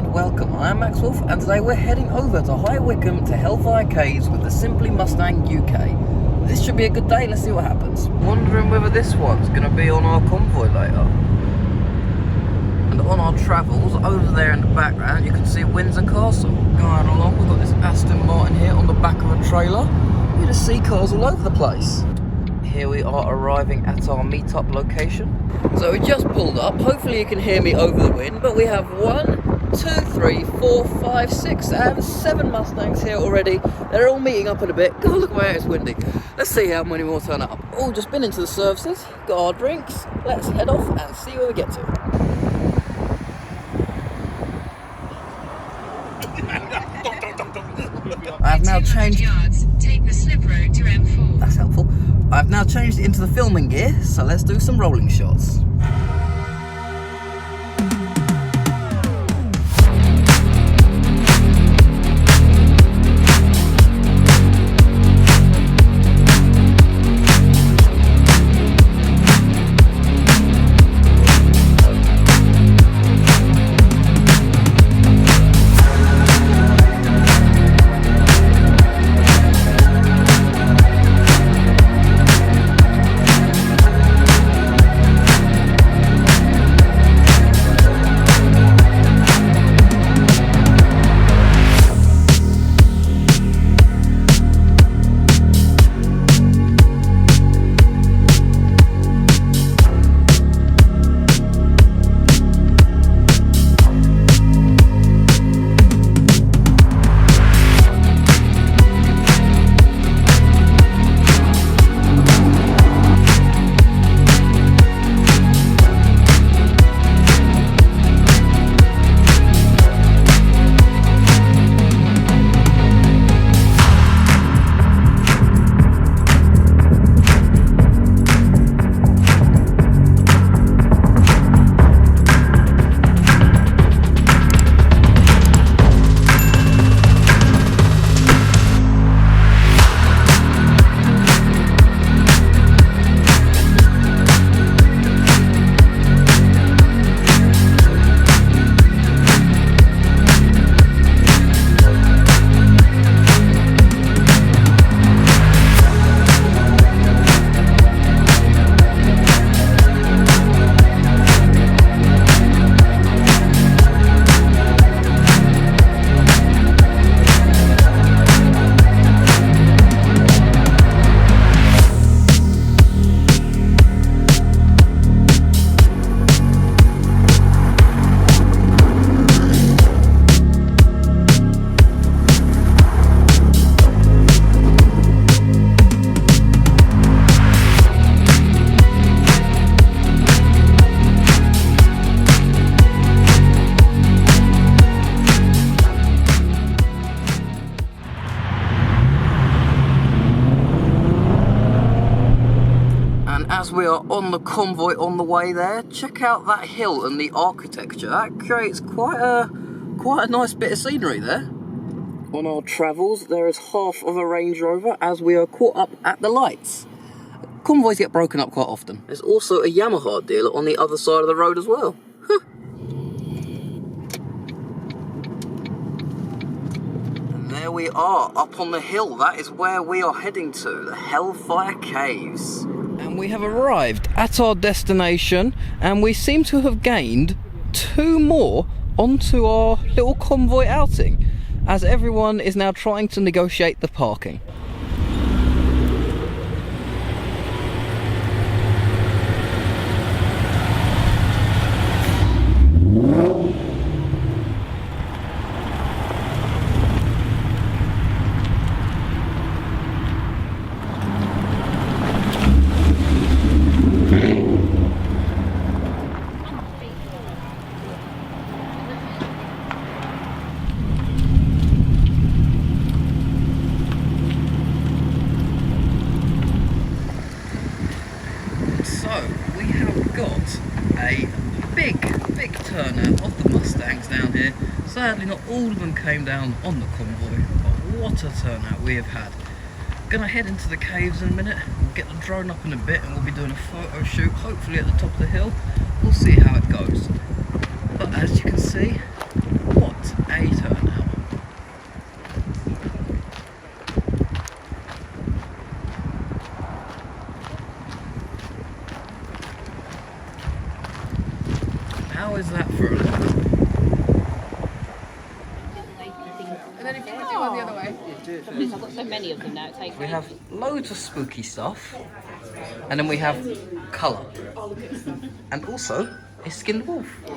and welcome. I am Max Wolf, and today we're heading over to High Wycombe to Hellfire Caves with the Simply Mustang UK. This should be a good day, let's see what happens. Wondering whether this one's going to be on our convoy later. And on our travels, over there in the background, you can see Windsor Castle. Going along, we've got this Aston Martin here on the back of a trailer. You just see cars all over the place. Here we are arriving at our meetup location. So we just pulled up. Hopefully you can hear me over the wind, but we have 1, 2, 3, 4, 5, 6 and 7 Mustangs here already. They're all meeting up in a bit. God, look where it's windy. Let's see how many more turn up. All just been into the services, got our drinks. Let's head off and see where we get to. I have now changed. Take the slip road to M4. That's helpful. I've now changed it into the filming gear, so let's do some rolling shots. As we are on the convoy on the way there, check out that hill and the architecture. That creates quite a nice bit of scenery there. On our travels, there is half of a Range Rover as we are caught up at the lights. Convoys get broken up quite often. There's also a Yamaha dealer on the other side of the road as well. And there we are, up on the hill. That is where we are heading to, the Hellfire Caves. And we have arrived at our destination, and we seem to have gained 2 more onto our little convoy outing, as everyone is now trying to negotiate the parking. Big turnout of the Mustangs down here. Sadly not all of them came down on the convoy, but what a turnout we have had. Gonna head into the caves in a minute, we'll get the drone up in a bit and we'll be doing a photo shoot, hopefully at the top of the hill. We'll see how it goes. But as you can see, what many of them now. It takes We have loads of spooky stuff, and then we have colour, and also a skinned wolf. A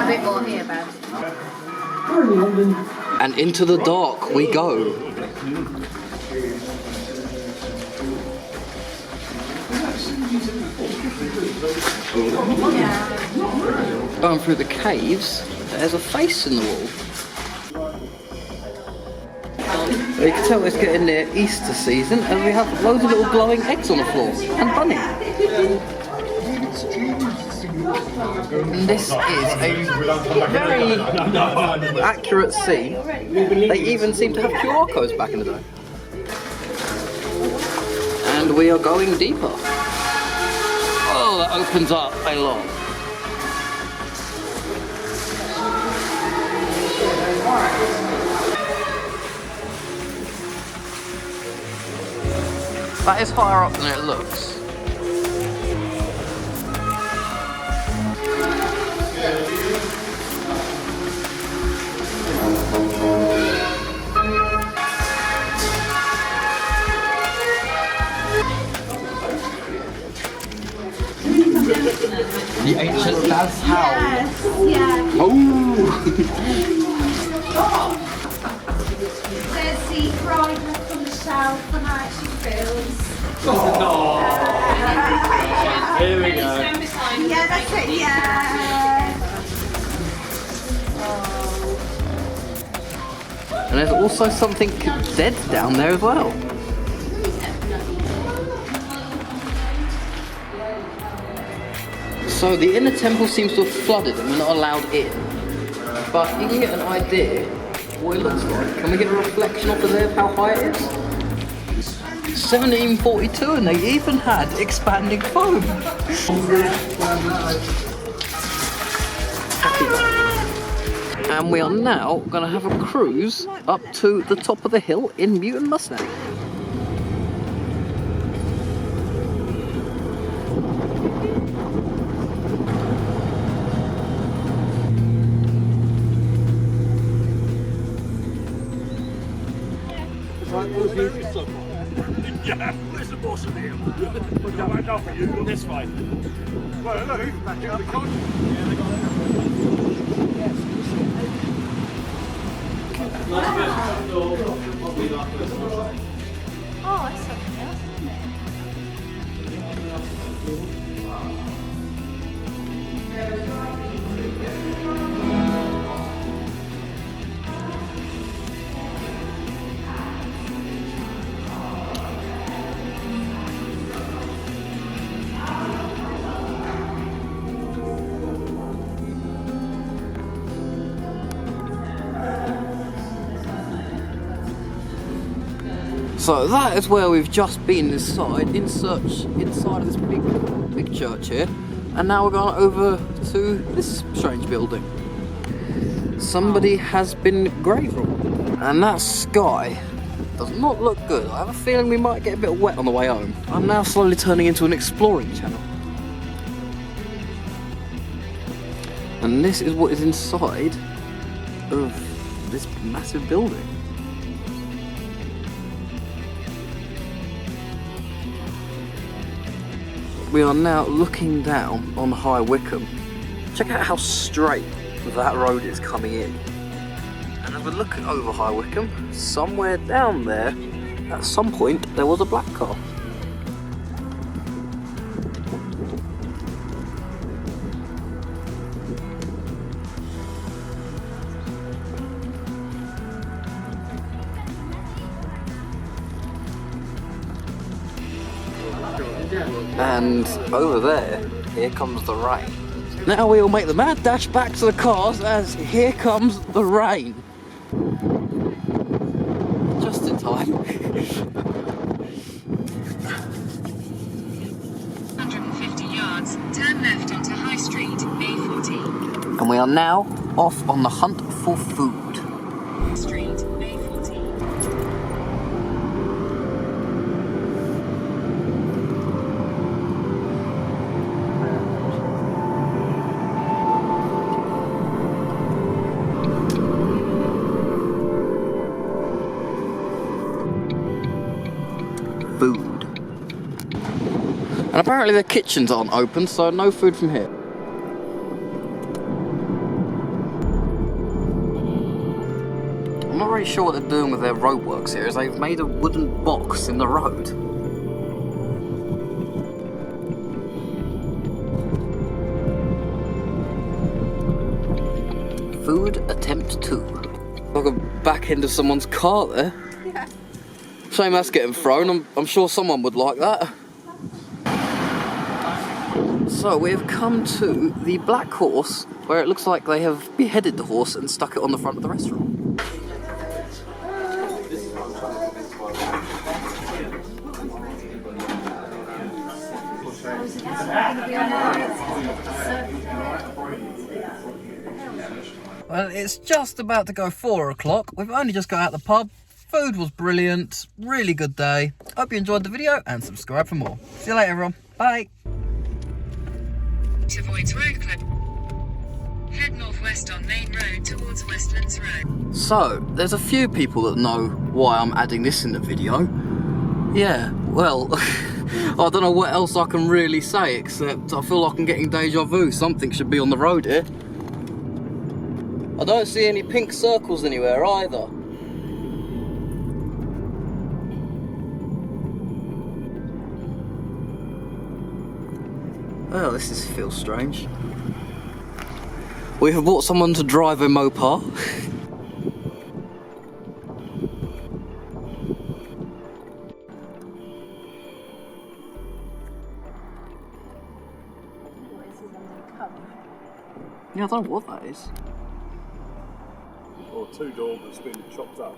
bit more here, Bab. And into the dark we go. Going through the caves, there's a face in the wall. You can tell it's getting near Easter season, and we have loads of little glowing eggs on the floor, and bunny. And this is a very accurate scene. They even seem to have QR codes back in the day. And we are going deeper. Oh, that opens up a lot. That is higher up than it looks. The ancient Dad's house. Yeah. Oh! There's the bride from the south and how she feels. Here we go. Yeah, that's it, yeah. And there's also something dead down there as well. So the inner temple seems to have flooded and we're not allowed in. But you can get an idea what it looks like. Can we get a reflection off of there of how high it is? 1742, and they even had expanding foam. And we are now going to have a cruise up to the top of the hill in Mutant Mustang. Yeah, there's the boss of him. Look, I won't go for you. This way. Well, look, even back out the con. Yeah, they got Oh, that's something else, isn't it? So that is where we've just been inside of this big church here, and now we're going over to this strange building. Somebody has been grave robbed, and that sky does not look good. I have a feeling we might get a bit wet on the way home. I'm now slowly turning into an exploring channel. And this is what is inside of this massive building. We are now looking down on High Wycombe. Check out how straight that road is coming in. And as we're looking over High Wycombe, somewhere down there, at some point, there was a black car. And over there, here comes the rain. Now we will make the mad dash back to the cars as here comes the rain. Just in time. 150 yards, turn left onto High Street, A14. And we are now off on the hunt for food. Street, A14. apparently their kitchens aren't open, so no food from here. I'm not really sure what they're doing with their roadworks here, as they've made a wooden box in the road. Food attempt 2. Like a back end of someone's car there. Yeah. Shame that's getting thrown. I'm sure someone would like that. So we have come to the Black Horse, where it looks like they have beheaded the horse and stuck it on the front of the restaurant. Well, it's just about to go 4 o'clock. We've only just got out the pub. Food was brilliant. Really good day. Hope you enjoyed the video and subscribe for more. See you later, everyone. Bye. Avoids Road Club. Head northwest on Main Road towards Westlands Road. So, there's a few people that know why I'm adding this in the video. Yeah, well, I don't know what else I can really say, except I feel like I'm getting deja vu. Something should be on the road here. I don't see any pink circles anywhere either. Well, this feels strange. We have bought someone to drive a Mopar. Yeah, I don't know what that is. Or a 2-door that's been chopped up.